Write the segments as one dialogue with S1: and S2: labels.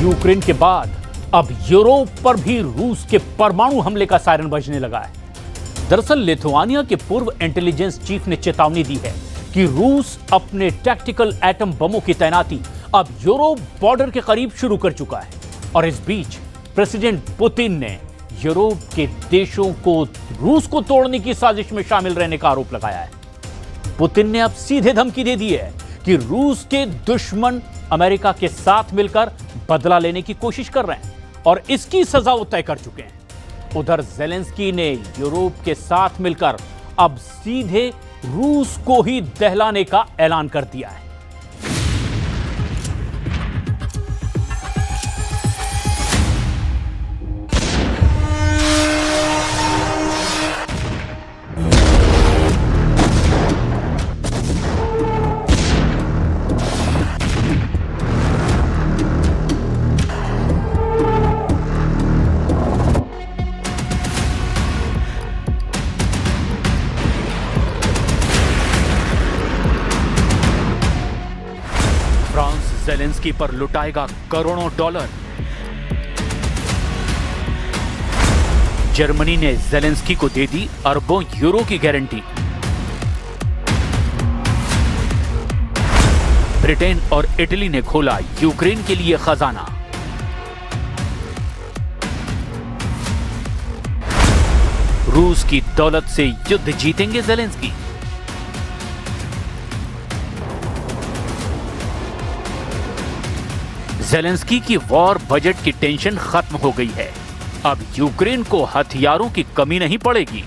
S1: Ukraine के बाद अब यूरोप पर भी रूस के परमाणु हमले का सायरन बजने लगा है। दरअसल लिथुआनिया के पूर्व इंटेलिजेंस चीफ ने चेतावनी दी है कि रूस अपने टैक्टिकल एटम बमों की तैनाती अब यूरोप बॉर्डर के करीब शुरू कर चुका है। और इस बीच प्रेसिडेंट पुतिन ने यूरोप के देशों को रूस को तोड़ने की साजिश में शामिल रहने का आरोप लगाया है। पुतिन ने अब सीधे धमकी दे दी है कि रूस के दुश्मन अमेरिका के साथ मिलकर बदला लेने की कोशिश कर रहे हैं और इसकी सजा वो तय कर चुके हैं। उधर ज़ेलेंस्की ने यूरोप के साथ मिलकर अब सीधे रूस को ही दहलाने का ऐलान कर दिया है। ज़ेलेंस्की पर लुटाएगा करोड़ों डॉलर। जर्मनी ने ज़ेलेंस्की को दे दी अरबों यूरो की गारंटी। ब्रिटेन और इटली ने खोला यूक्रेन के लिए खजाना। रूस की दौलत से युद्ध जीतेंगे ज़ेलेंस्की। ज़ेलेंस्की की वॉर बजट की टेंशन खत्म हो गई है। अब यूक्रेन को हथियारों की कमी नहीं पड़ेगी।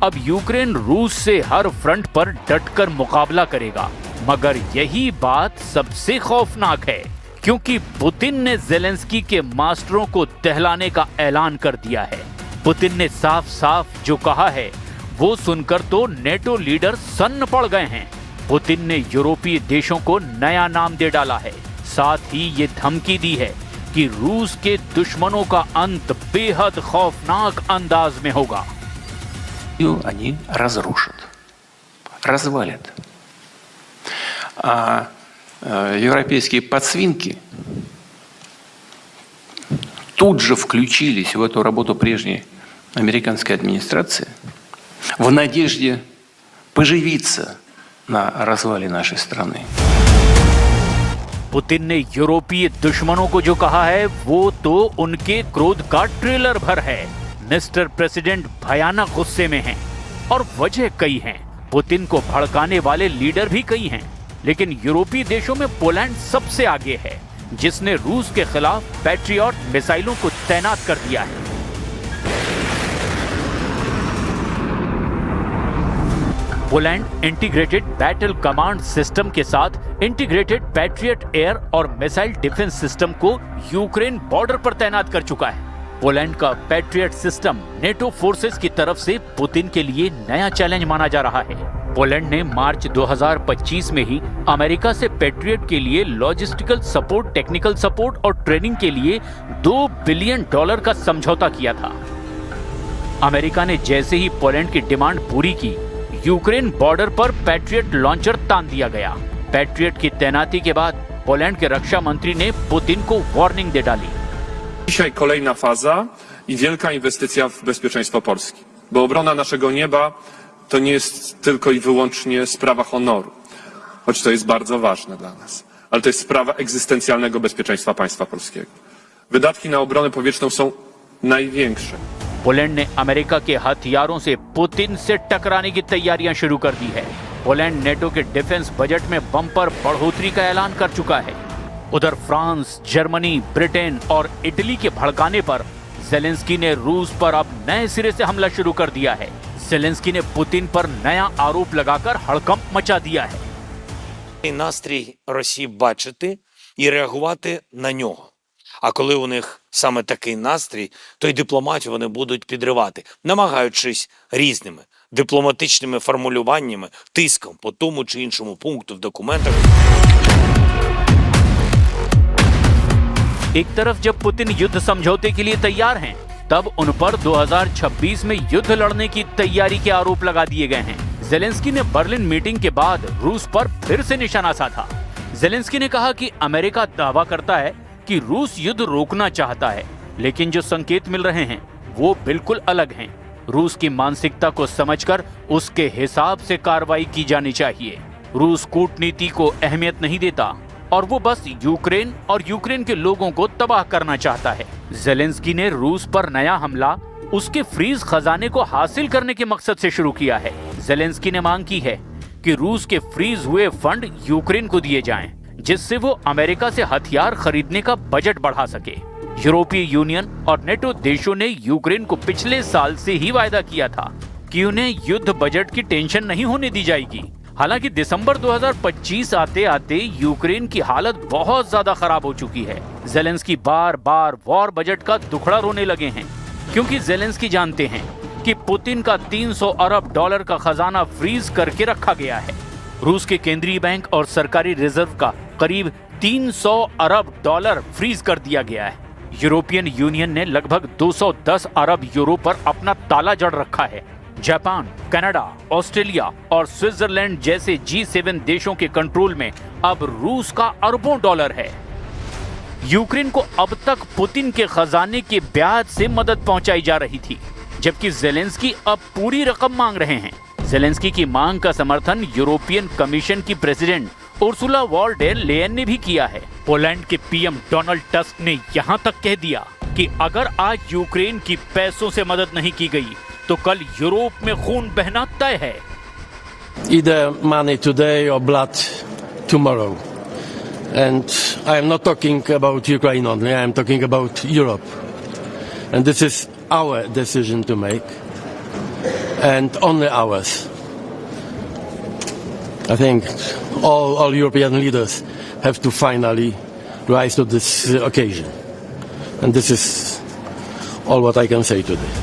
S1: अब यूक्रेन रूस से हर फ्रंट पर डटकर मुकाबला करेगा। मगर यही बात सबसे खौफनाक है, क्योंकि पुतिन ने ज़ेलेंस्की के मास्टरों को दहलाने का ऐलान कर दिया है। पुतिन ने साफ साफ जो कहा है वो सुनकर तो नेटो लीडर सन्न पड़ गए हैं। पुतिन ने यूरोपीय देशों को नया नाम दे डाला है। साथ ही ये धमकी दी है कि रूस के दुश्मनों का अंत बेहद खौफनाक अंदाज में होगा।
S2: Они разрушат, развалят. А европейские подсвинки тут же включились в эту работу прежней американской администрации в надежде поживиться на развале нашей страны.
S1: पुतिन ने यूरोपीय दुश्मनों को जो कहा है वो तो उनके क्रोध का ट्रेलर भर है। मिस्टर प्रेसिडेंट भयानक गुस्से में हैं और वजह कई हैं। पुतिन को भड़काने वाले लीडर भी कई हैं, लेकिन यूरोपीय देशों में पोलैंड सबसे आगे है, जिसने रूस के खिलाफ पैट्रियट मिसाइलों को तैनात कर दिया है। Poland integrated battle command system के साथ इंटीग्रेटेड पैट्रियट एयर और मिसाइल डिफेंस सिस्टम को यूक्रेन बॉर्डर पर तैनात कर चुका है। पोलैंड का पैट्रियट सिस्टम नेटो फोर्सेस की तरफ से पुतिन के लिए नया चैलेंज माना जा रहा है। पोलैंड ने मार्च 2025 में ही अमेरिका से पैट्रियट के लिए लॉजिस्टिकल सपोर्ट, टेक्निकल सपोर्ट और ट्रेनिंग के लिए $2 बिलियन का समझौता किया था। अमेरिका ने जैसे ही पोलैंड की डिमांड पूरी की, यूक्रेन बॉर्डर पर पैट्रियट लॉन्चर तान दिया गया। पैट्रियट की तैनाती के बाद पोलैंड के रक्षा मंत्री ने पुतिन को वार्निंग दे डाली।
S3: Dzisiaj kolejna faza i wielka inwestycja w bezpieczeństwo Polski. Bo obrona naszego nieba to nie jest tylko i wyłącznie sprawa honoru, choć to jest bardzo ważne dla nas, ale to jest sprawa egzystencjalnego bezpieczeństwa państwa polskiego. Wydatki na obronę powietrzną są największe.
S1: Poland ने America के हथियारों से Putin से टकराने की तैयारियां शुरू कर दी है। पोलैंड नेटो के डिफेंस बजट में बम्पर बढ़ोतरी का ऐलान कर चुका है। उधर फ्रांस, जर्मनी, ब्रिटेन और इटली के भड़काने पर ज़ेलेंस्की ने रूस पर अब नए सिरे से हमला शुरू कर दिया है। ज़ेलेंस्की ने पुतिन पर नया आरोप लगाकर हड़कंप मचा दिया है।
S4: Настрій Росії бачити і реагувати на нього. А коли у них саме такий настрій, то й дипломатію вони будуть підривати, намагаючись різними дипломатичними формулюваннями, тиском по тому чи іншому пункту в документах.
S1: एक तरफ जब पुतिन युद्ध समझौते के लिए तैयार हैं, तब उन पर 2026 में युद्ध लड़ने की तैयारी के आरोप लगा दिए गए हैं। ज़ेलेंस्की ने बर्लिन मीटिंग के बाद रूस पर फिर से निशाना साधा। ज़ेलेंस्की ने कहा कि अमेरिका दावा करता है कि रूस युद्ध रोकना चाहता है, लेकिन जो संकेत मिल रहे हैं वो बिल्कुल अलग हैं। रूस की मानसिकता को समझकर उसके हिसाब से कार्रवाई की जानी चाहिए। रूस कूटनीति को अहमियत नहीं देता और वो बस यूक्रेन और यूक्रेन के लोगों को तबाह करना चाहता है। ज़ेलेंस्की ने रूस पर नया हमला उसके फ्रीज खजाने को हासिल करने के मकसद से शुरू किया है। ज़ेलेंस्की ने मांग की है कि रूस के फ्रीज हुए फंड यूक्रेन को दिए जाएं, जिससे वो अमेरिका से हथियार खरीदने का बजट बढ़ा सके। यूरोपीय यूनियन और नेटो देशों ने यूक्रेन को पिछले साल से ही वायदा किया था कि उन्हें युद्ध बजट की टेंशन नहीं होने दी जाएगी। हालांकि दिसंबर 2025 आते आते यूक्रेन की हालत बहुत ज्यादा खराब हो चुकी है। ज़ेलेंस्की बार बार वॉर बजट का दुखड़ा रोने लगे हैं, क्योंकि ज़ेलेंस्की जानते हैं कि पुतिन का 300 अरब डॉलर का खजाना फ्रीज करके रखा गया है। रूस के केंद्रीय बैंक और सरकारी रिजर्व का करीब 300 अरब डॉलर फ्रीज कर दिया गया है। यूरोपियन यूनियन ने लगभग 210 अरब यूरो पर अपना ताला जड़ रखा है। जापान, कनाडा, ऑस्ट्रेलिया और स्विट्जरलैंड जैसे G7 देशों के कंट्रोल में अब रूस का अरबों डॉलर है। यूक्रेन को अब तक पुतिन के खजाने के ब्याज से मदद पहुंचाई जा रही थी, जबकि ज़ेलेंस्की अब पूरी रकम मांग रहे हैं। ज़ेलेंस्की की मांग का समर्थन यूरोपियन कमीशन की president Ursula von der Leyen ने भी किया है। पोलैंड के पीएम डोनाल्ड टस्क ने यहां तक कह दिया कि अगर आज यूक्रेन की पैसों से मदद नहीं की गई तो कल यूरोप में खून बहना तय है।
S5: Either money today or blood tomorrow. And I am not talking about Ukraine only, I am talking about Europe. And this is our decision to make, and only ours. I think all European leaders have to finally rise to this occasion. And this is all what I can say today.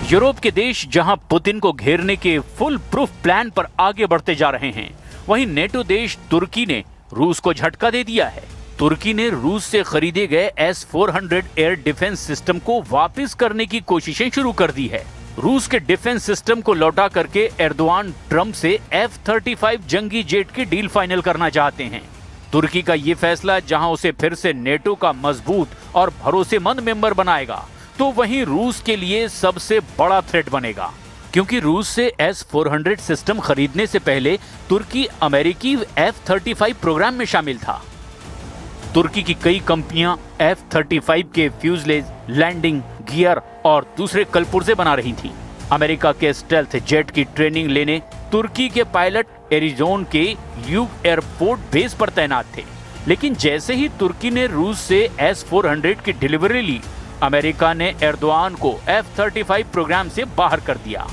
S1: Europe के देश जहां Putin को घेरने के full proof plan पर आगे बढ़ते जा रहे हैं, वहीं नेटो देश तुर्की ने रूस को झटका दे दिया है। तुर्की ने रूस से खरीदे गए S-400 एयर डिफेंस सिस्टम को वापस करने की कोशिशें शुरू कर दी है। रूस के डिफेंस सिस्टम को लौटा करके एर्दोआन ट्रंप से F-35 जंगी जेट की डील फाइनल करना चाहते हैं। तुर्की का ये फैसला जहां उसे फिर से नेटो का मजबूत और भरोसेमंद मेंबर बनाएगा, तो वहीं रूस के लिए सबसे बड़ा थ्रेट बनेगा, क्योंकि रूस से S-400 सिस्टम खरीदने से पहले तुर्की अमेरिकी F-35 प्रोग्राम में शामिल था। तुर्की की कई कंपनियां F-35 के फ्यूजलेज, लैंडिंग गियर और दूसरे कलपुर्जे बना रही थी। अमेरिका के स्टेल्थ जेट की ट्रेनिंग लेने तुर्की के पायलट एरिजोन के ल्यूक एयरपोर्ट बेस पर तैनात थे, लेकिन जैसे ही तुर्की ने रूस से S-400 की डिलीवरी ली, अमेरिका ने एर्दोआन को F-35 प्रोग्राम से बाहर कर दिया।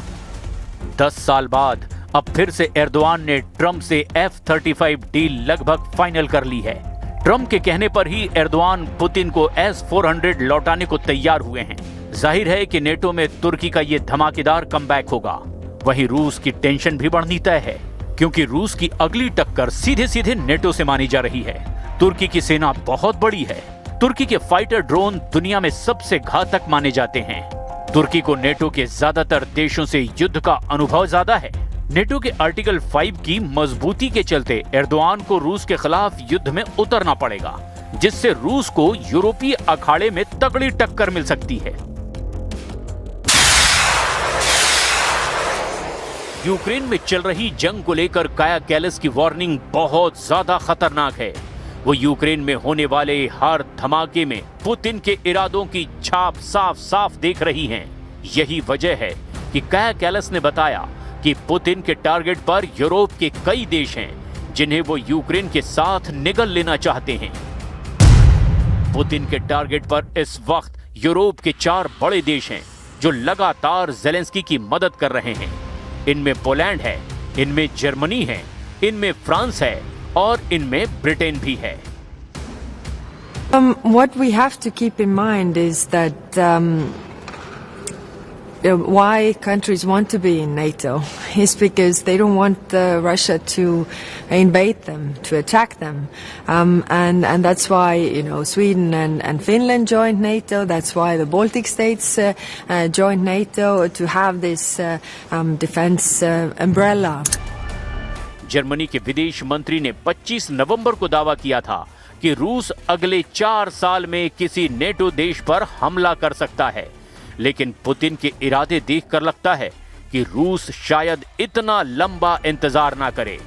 S1: 10 साल बाद अब फिर से एर्दोआन ने ट्रंप से F-35 डील लगभग फाइनल कर ली है। ट्रंप के कहने पर ही एर्दोआन पुतिन को S-400 लौटाने को तैयार हुए हैं। जाहिर है कि नेटो में तुर्की का ये धमाकेदार कमबैक होगा। वहीं रूस की टेंशन भी बढ़नी तय है, क्योंकि रूस की अगली टक्कर सीधे सीधे नेटो से मानी जा रही है। तुर्की की सेना बहुत बड़ी है। तुर्की के फाइटर ड्रोन दुनिया में सबसे घातक माने जाते हैं। तुर्की को नेटो के ज्यादातर देशों से युद्ध का अनुभव ज्यादा है। नेटो के आर्टिकल 5 की मजबूती के चलते एर्दोआन को रूस के खिलाफ युद्ध में उतरना पड़ेगा, जिससे रूस को यूरोपीय अखाड़े में तगड़ी टक्कर मिल सकती है। यूक्रेन में चल रही जंग को लेकर काया कैलास की वार्निंग बहुत ज्यादा खतरनाक है। वो यूक्रेन में होने वाले हर धमाके में पुतिन के इरादों की छाप साफ साफ देख रही हैं। यही वजह है कि काया कैलास ने बताया कि पुतिन के टारगेट पर यूरोप के कई देश हैं, जिन्हें वो यूक्रेन के साथ निगल लेना चाहते हैं। पुतिन के टारगेट पर इस वक्त यूरोप के 4 बड़े देश हैं, जो लगातार ज़ेलेंस्की की मदद कर रहे हैं। इनमें पोलैंड है, इनमें जर्मनी है, इनमें फ्रांस है और इनमें ब्रिटेन भी है।
S6: What we have to keep in mind is that why countries want to be in NATO is because they don't want Russia to invade them, to attack them, and that's why Sweden and Finland joined NATO. That's why the Baltic states joined NATO to have this defense umbrella.
S1: Germany के विदेश मंत्री ने 25 नवंबर को दावा किया था कि रूस अगले 4 साल में किसी नेटो देश पर हमला कर सकता है, लेकिन पुतिन के इरादे देखकर लगता है कि रूस शायद इतना लंबा इंतजार ना करे।